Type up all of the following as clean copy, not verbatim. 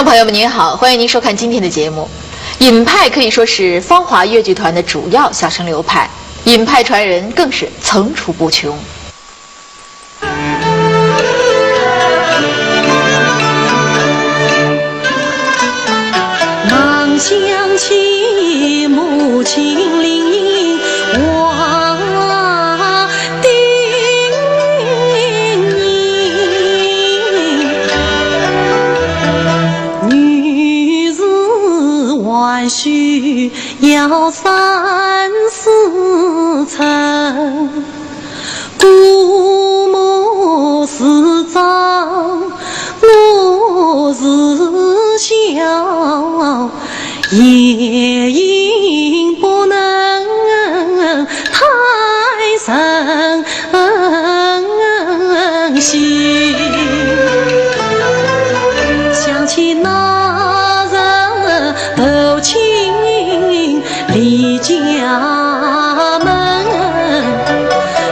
众朋友们您好，欢迎您收看今天的节目。尹派可以说是芳华越剧团的主要小生流派，尹派传人更是层出不穷。忙想起母亲临望叮咛，女子万须要三思忖，姑母是长，我是小，夜莺不能太生息。想起那人投亲离家门，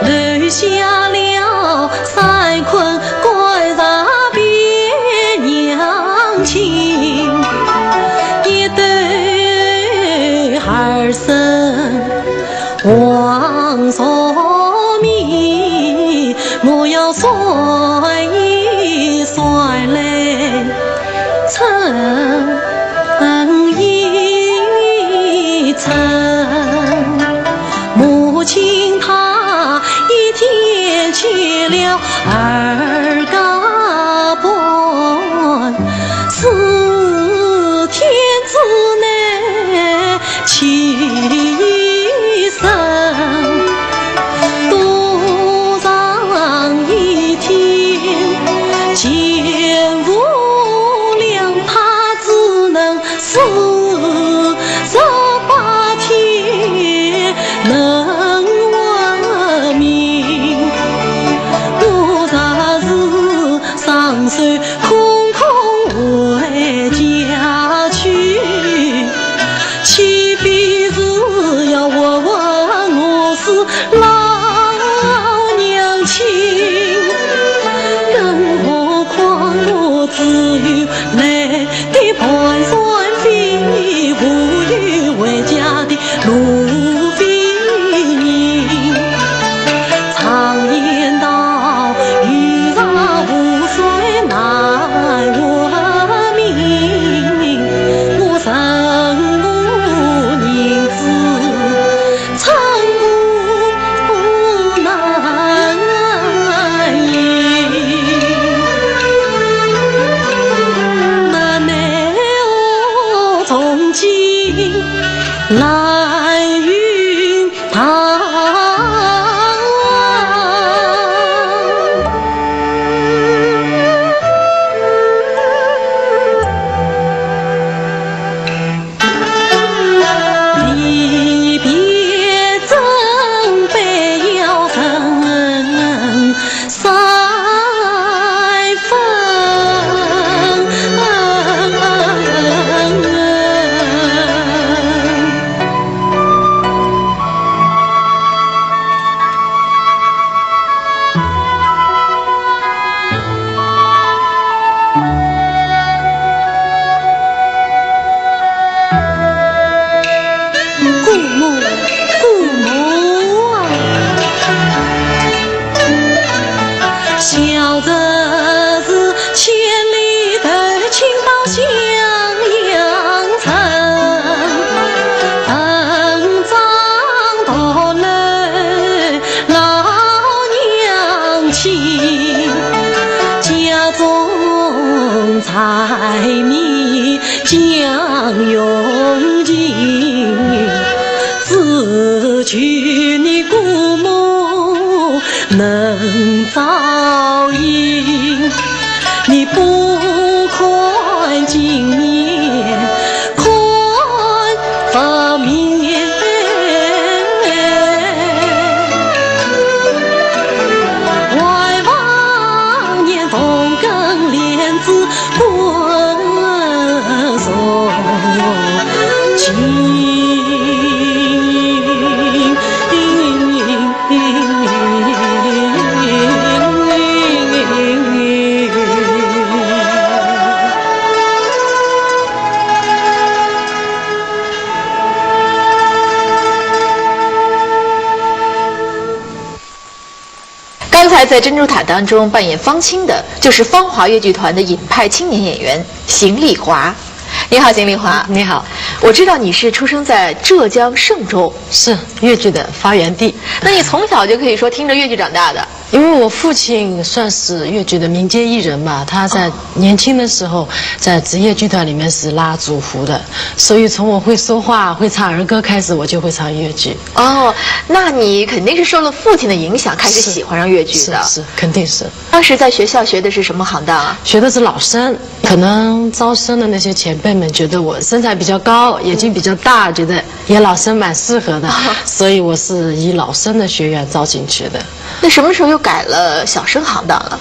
留下了三困怪杂别娘亲，一对儿孙望所迷，我要算一算泪成一层。母亲她一天去了二嘎半，4天之内去一生，多让一天见无量，他只能48天能闻名。我rat是双手空空回家去，岂必是要问我是老娘亲？更何况我只有泪的盘算飞，无有回家的路飞人。常言道，遇上无水难闻名，我身无人知，称呼难言。那奈我从今来云堂。离别真悲要人三分，姑母啊，小子是千里投亲到襄阳城，登帐夺楼老娘亲，家中柴米酱用尽，只求你姑母能照应。你不宽今年，宽发面，外往年逢更莲子滚送情。在《珍珠塔》当中扮演方青的，就是芳华越剧团的尹派青年演员邢丽华。你好，邢丽华。你好，我知道你是出生在浙江嵊州，是越剧的发源地。那你从小就可以说听着越剧长大的。因为我父亲算是越剧的民间艺人嘛，他在年轻的时候在职业剧团里面是拉主胡的，所以从我会说话、会唱儿歌开始，我就会唱越剧。哦，那你肯定是受了父亲的影响，开始喜欢上越剧的。是，肯定是。当时在学校学的是什么行当啊？学的是老生，可能招生的那些前辈们觉得我身材比较高，眼睛比较大，觉得演老生蛮适合的，所以我是以老生的学院招进去的。那什么时候又改了小生行当了？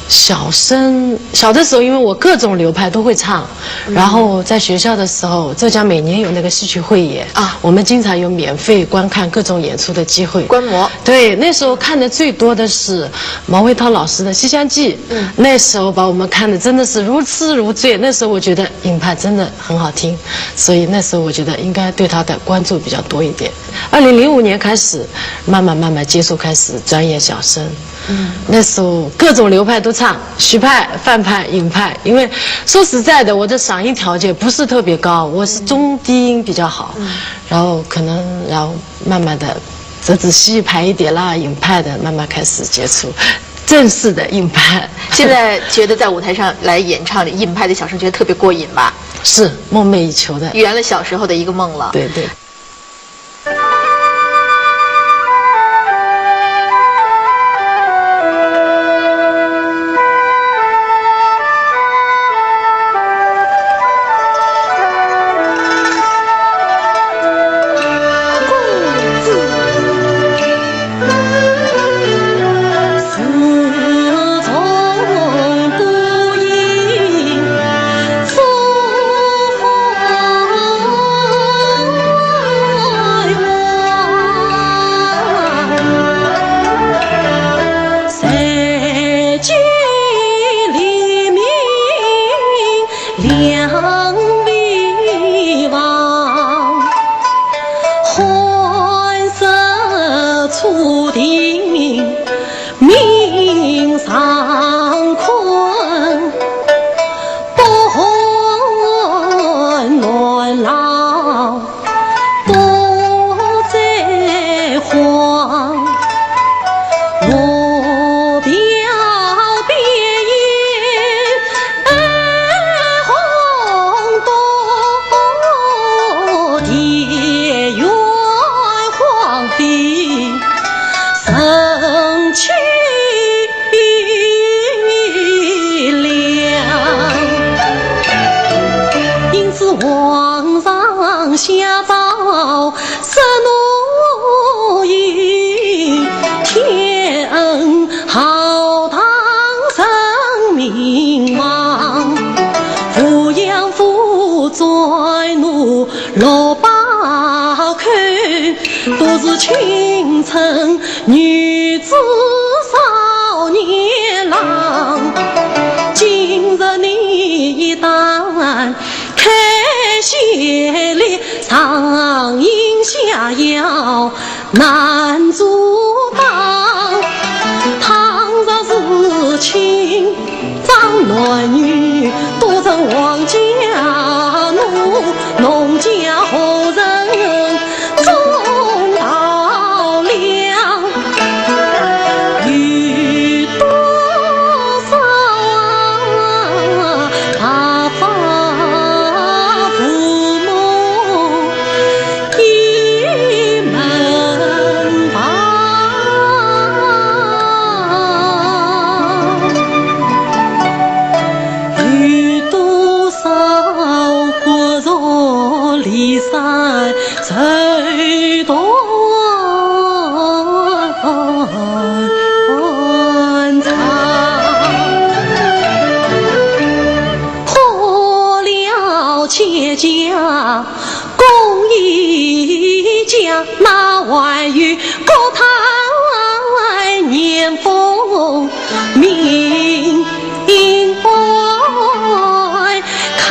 小生小的时候，因为我各种流派都会唱，然后在学校的时候，浙江每年有那个戏曲汇演啊，我们经常有免费观看各种演出的机会。观摩。对，那时候看的最多的是毛卫涛老师的《西厢记》，那时候把我们看的真的是如痴如醉。那时候我觉得尹派真的很好听，所以那时候我觉得应该对他的关注比较多一点。2005年开始，慢慢接触，开始专业小生。那时候各种流派都唱，徐派、范派、尹派。因为说实在的，我的嗓音条件不是特别高，我是中低音比较好，然后慢慢的折子戏派一点啦，尹派的慢慢开始接触正式的尹派。现在觉得在舞台上来演唱尹派的小生，觉得特别过瘾吧？是梦寐以求的，圆了小时候的一个梦了。对对。群臣女子少年郎，今日你一旦开先烈，长饮下药难阻挡。倘若是亲长男女，多成王家奴，农家后人中道良，有多少大发父母一门旁，有多少骨肉离散谁断肠，破了妾家共一家，那外与国泰年丰民怀康。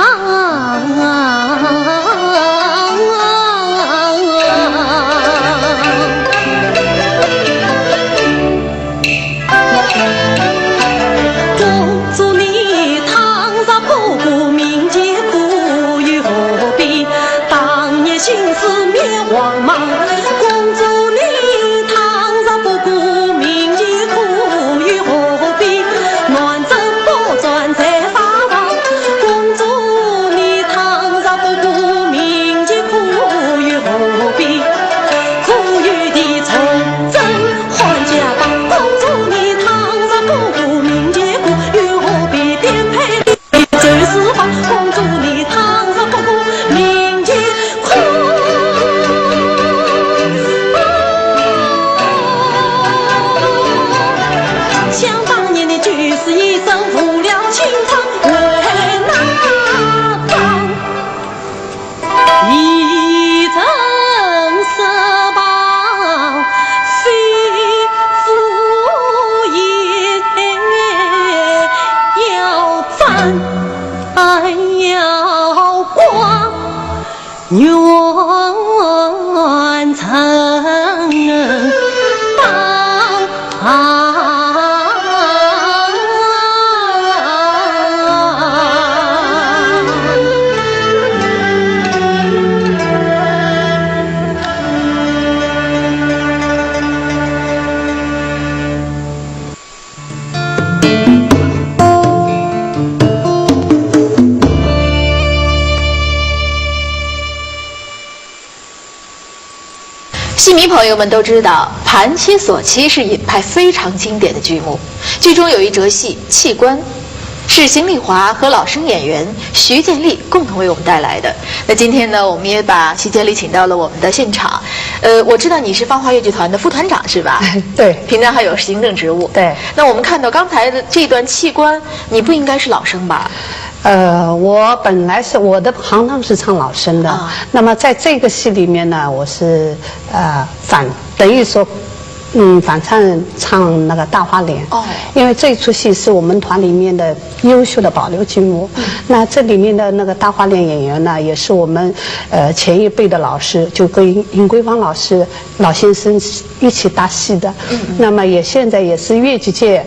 要光远曾当。戏迷朋友们都知道，《盘妻索妻》是尹派非常经典的剧目。剧中有一折戏《弃官》，是邢丽华和老生演员徐建立共同为我们带来的。那今天呢，我们也把徐建立请到了我们的现场。我知道你是芳华越剧团的副团长是吧？对，平常还有行政职务。对。那我们看到刚才的这段弃官，你不应该是老生吧？我本来是我的行当是唱老生的，那么在这个戏里面呢，我是等于说反唱那个大花脸。因为这出戏是我们团里面的优秀的保留剧目。那这里面的那个大花脸演员呢，也是我们前一辈的老师，就跟尹桂芳老师老先生一起搭戏的。那么现在也是越剧界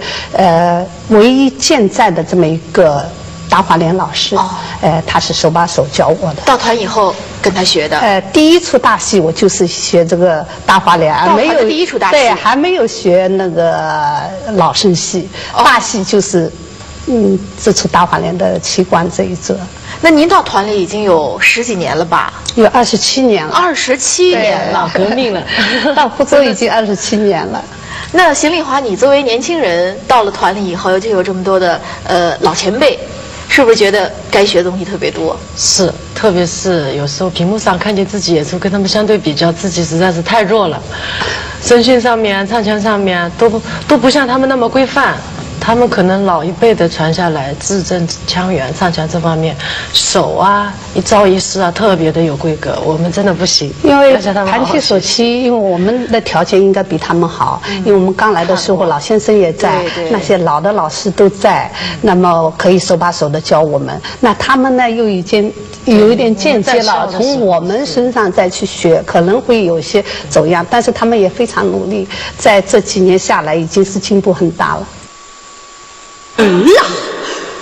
唯一健在的这么一个大花脸老师。他是手把手教我的。到团以后跟他学的。第一出大戏我就是学这个大花脸，没有第一出大戏，对，还没有学那个老生戏。大戏就是这出大花脸的弃官这一折。那您到团里已经有10几年了吧？有27年了。27年了，革命了。到福州已经27年了。那邢丽华，你作为年轻人到了团里以后，就有这么多的老前辈，是不是觉得该学的东西特别多？是，特别是有时候屏幕上看见自己演出，跟他们相对比较，自己实在是太弱了。声训上面、唱腔上面都不像他们那么规范。他们可能老一辈的传下来，字正腔圆、唱腔这方面，手啊、一招一式啊，特别的有规格。我们真的不行。因为盘妻索妻，因为我们的条件应该比他们好。因为我们刚来的时候，老先生也在，那些老的老师都在，那么可以手把手的教我们。那他们呢，又已经有一点间接了，从我们身上再去学，可能会有些走样，但是他们也非常努力，在这几年下来，已经是进步很大了。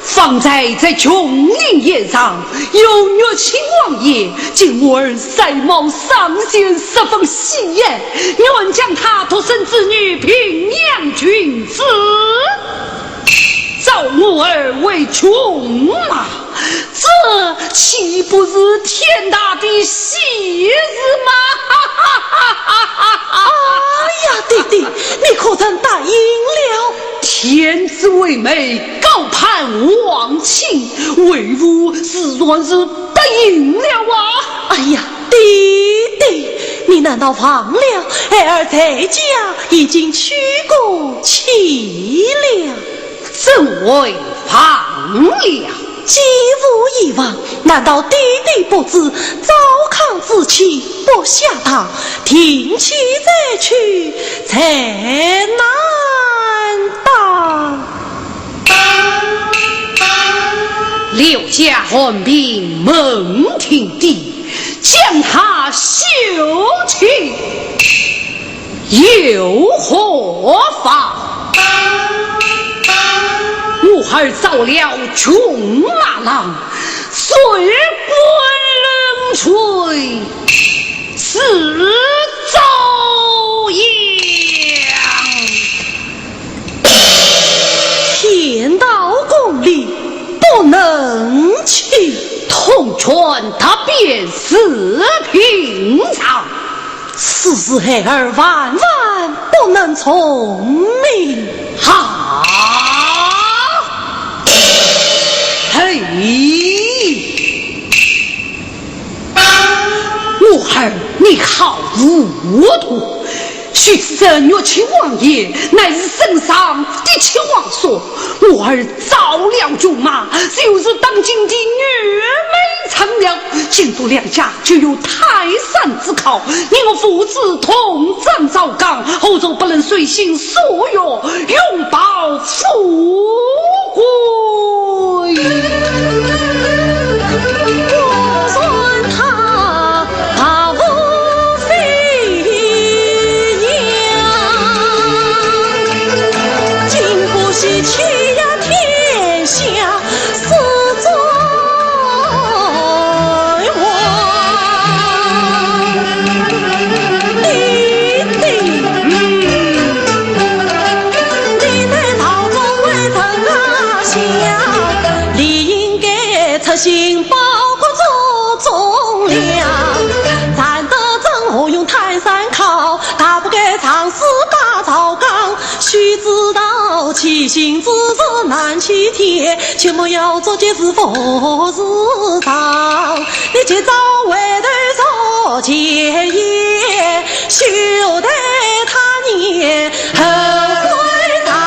放在琼林宴上，有岳亲王爷见我儿赛貌上显十分喜艳，愿将他托生子女平阳郡子，召我儿为琼马，这岂不是天大的喜事吗？哎呀，弟弟，你可曾答应了？天子为媒，高攀王亲，为父自然是答应了啊！哎呀，弟弟，你难道忘了儿在家已经娶过妻了？怎会忘了？既无遗忘，难道弟弟不知糟糠之妻不下堂，停妻再娶才难当？刘家汉兵蒙听地，将他休去，又何妨？我儿遭了穷马郎，随棍冷锤，死遭殃。天道公理，不能去，同传他便是平常。此事孩儿万万不能从命。好。嘿，我儿，你好糊涂！许神岳亲王爷乃是圣上的亲王所，我儿遭了舅妈，就是当今的女美长了，进入两家就有泰山之考，你我父子同葬糟糠，后周不能随心所欲，永保富贵。心包裹着重量，站得正何用泰山靠，大不该长势把草纲。须知道其心之事难欺天，切莫要做件事佛事上。你去找为头说前言，休得他年后悔长。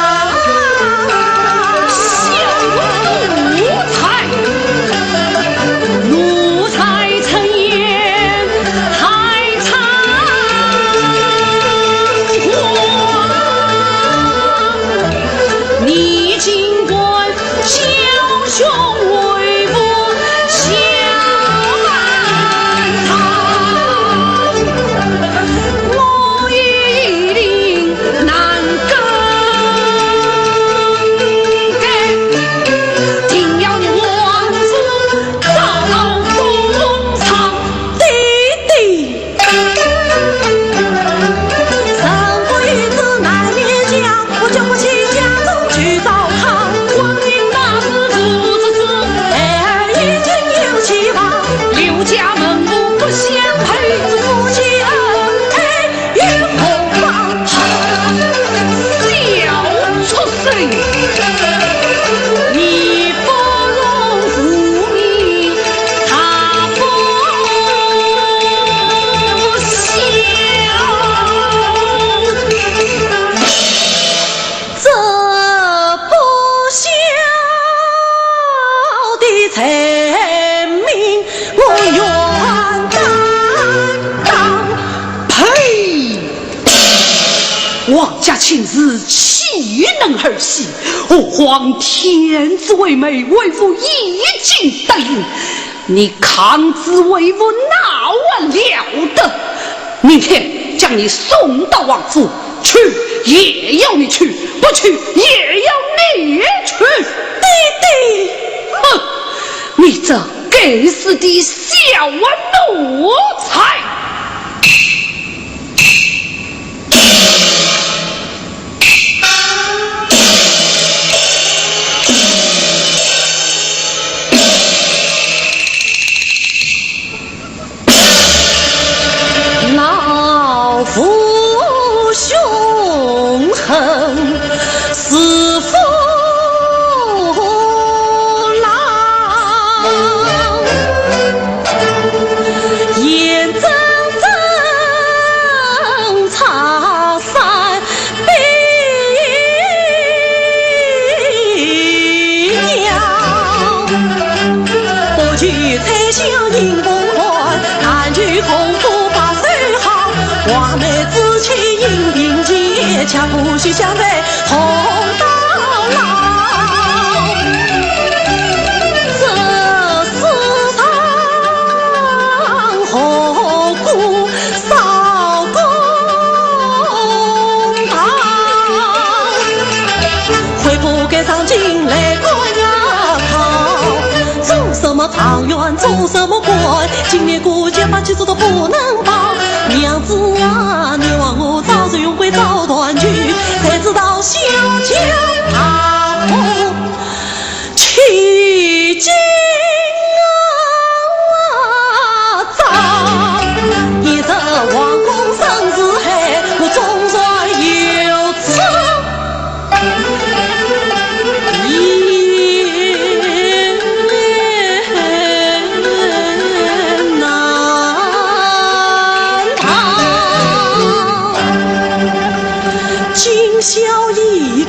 今日岂能儿戏？我皇天子为媒，为父已经答应。你抗旨为父哪完了得？明天将你送到王府，去也要你去，不去也要你去。弟弟，哼！你这该死的小奴才！父凶狠，死父郎，眼睁睁插山逼娘，不去才笑迎风欢，但去空腹。华美之气应并肩，恰不须相配同到老。这世上何故少公堂？会不该上京来过衙考？做什么状元，做什么官？今年过节把起做都不能报。娘子啊，你望我早日永归早团聚，才知道小将怕红取经早，一则王公生子黑，我总算有此小一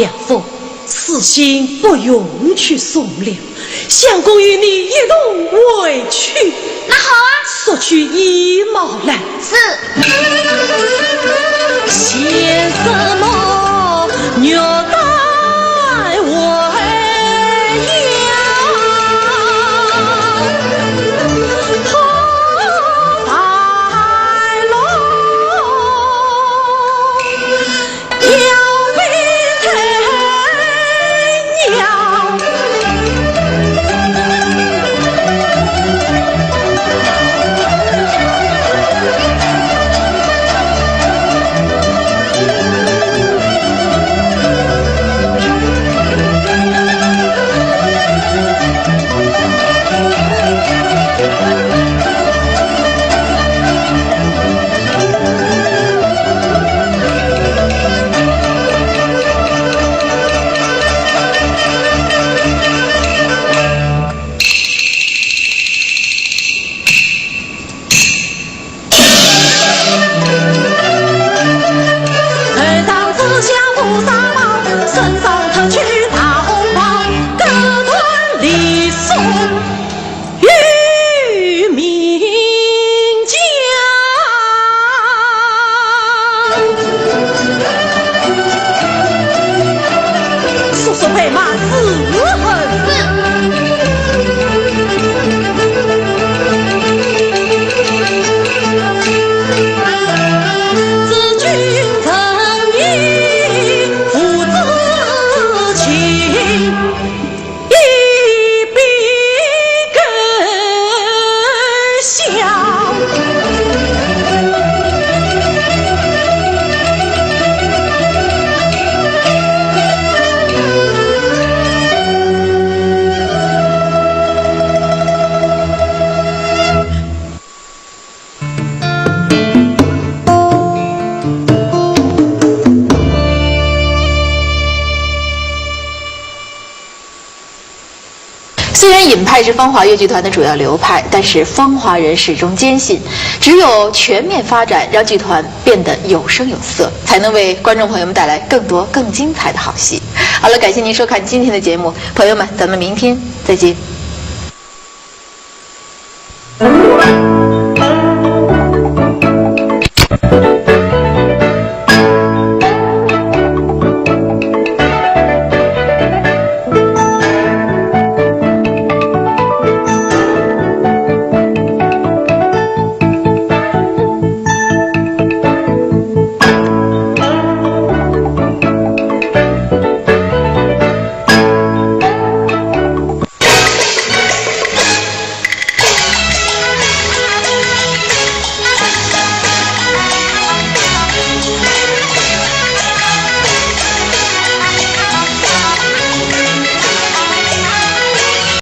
良否？此行不用去送了，相公与你一同回去。那好啊，索取衣帽来。是。写什么虐待我虽然尹派是芳华越剧团的主要流派，但是芳华人始终坚信，只有全面发展，让剧团变得有声有色，才能为观众朋友们带来更多更精彩的好戏。好了，感谢您收看今天的节目，朋友们，咱们明天再见。